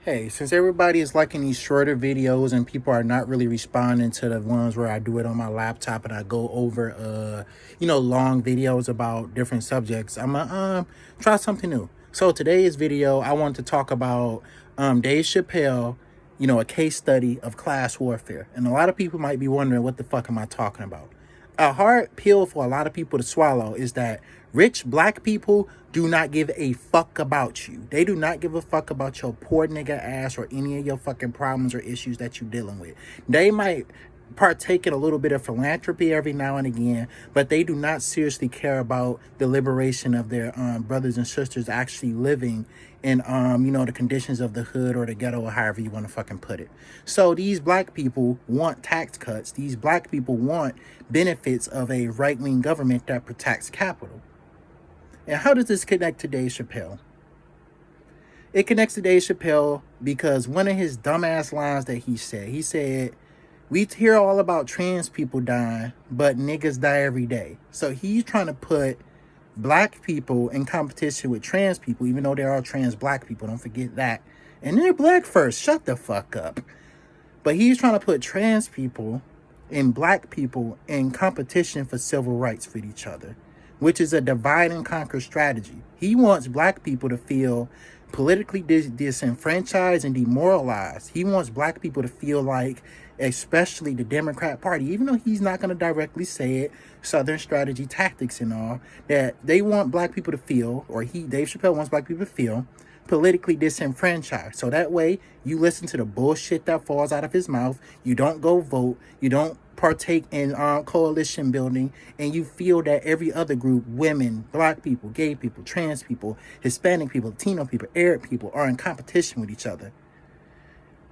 Hey, since everybody is liking these shorter videos and people are not really responding to the ones where I do it on my laptop and I go over long videos about different subjects, I'm gonna try something new. So today's video, I want to talk about Dave Chappelle, a case study of class warfare. And a lot of people might be wondering, what the fuck am I talking about? A hard pill for a lot of people to swallow is that rich black people do not give a fuck about you. They do not give a fuck about your poor nigga ass or any of your fucking problems or issues that you're dealing with. They might partake in a little bit of philanthropy every now and again, but they do not seriously care about the liberation of their brothers and sisters actually living in the conditions of the hood or the ghetto or however you want to fucking put it. So these black people want tax cuts. These black people want benefits of a right-wing government that protects capital. And how does this connect to Dave Chappelle? It connects to Dave Chappelle because one of his dumbass lines that he said, we hear all about trans people dying, but niggas die every day. So he's trying to put black people in competition with trans people, even though there are trans black people. Don't forget that. And they're black first. Shut the fuck up. But he's trying to put trans people and black people in competition for civil rights with each other, which is a divide and conquer strategy. He wants black people to feel politically disenfranchised and demoralized. He wants black people to feel like, especially the Democrat Party, even though he's not going to directly say it, Southern strategy tactics and all, that they want black people to feel, or Dave Chappelle wants black people to feel politically disenfranchised. So that way you listen to the bullshit that falls out of his mouth. You don't go vote. You don't partake in coalition building, and you feel that every other group, women, black people, gay people, trans people, Hispanic people, Latino people, Arab people, are in competition with each other.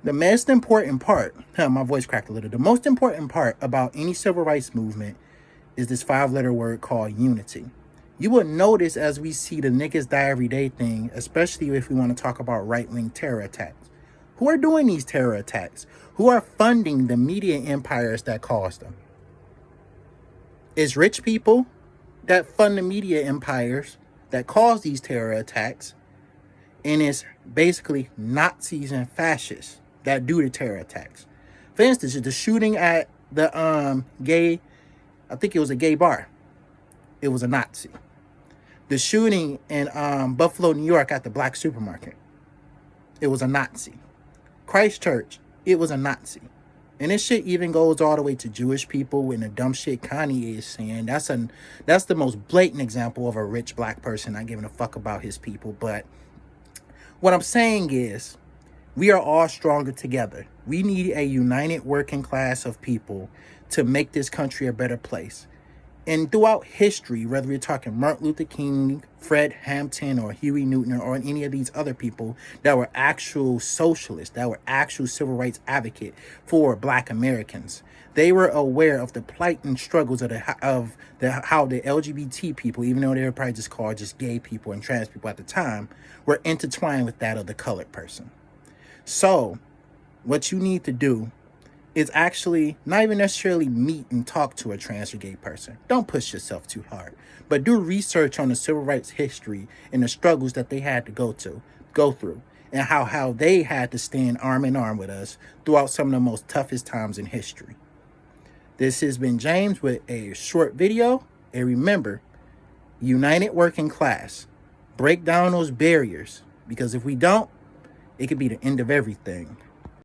The most important part, my voice cracked a little, the most important part about any civil rights movement is this 5-letter word called unity. You will notice as we see the niggas die every day thing, especially if we want to talk about right-wing terror attacks. Who are doing these terror attacks? Who are funding the media empires that cause them? It's rich people that fund the media empires that cause these terror attacks, and it's basically Nazis and fascists that do the terror attacks. For instance, the shooting at the I think it was a gay bar. It was a Nazi. The shooting in Buffalo, New York at the black supermarket. It was a Nazi. Christchurch, it was a Nazi. And this shit even goes all the way to Jewish people and the dumb shit Kanye is saying. That's the most blatant example of a rich black person not giving a fuck about his people. But what I'm saying is, we are all stronger together. We need a united working class of people to make this country a better place. And throughout history, whether we're talking Martin Luther King, Fred Hampton, or Huey Newton, or any of these other people that were actual socialists, that were actual civil rights advocate for black Americans, they were aware of the plight and struggles of how the LGBT people, even though they were probably just called just gay people and trans people at the time, were intertwined with that of the colored person. So what you need to do is actually not even necessarily meet and talk to a trans or gay person. Don't push yourself too hard, but do research on the civil rights history and the struggles that they had to go through, and how they had to stand arm in arm with us throughout some of the most toughest times in history. This has been James with a short video, and remember, united working class. Break down those barriers, because if we don't, it could be the end of everything.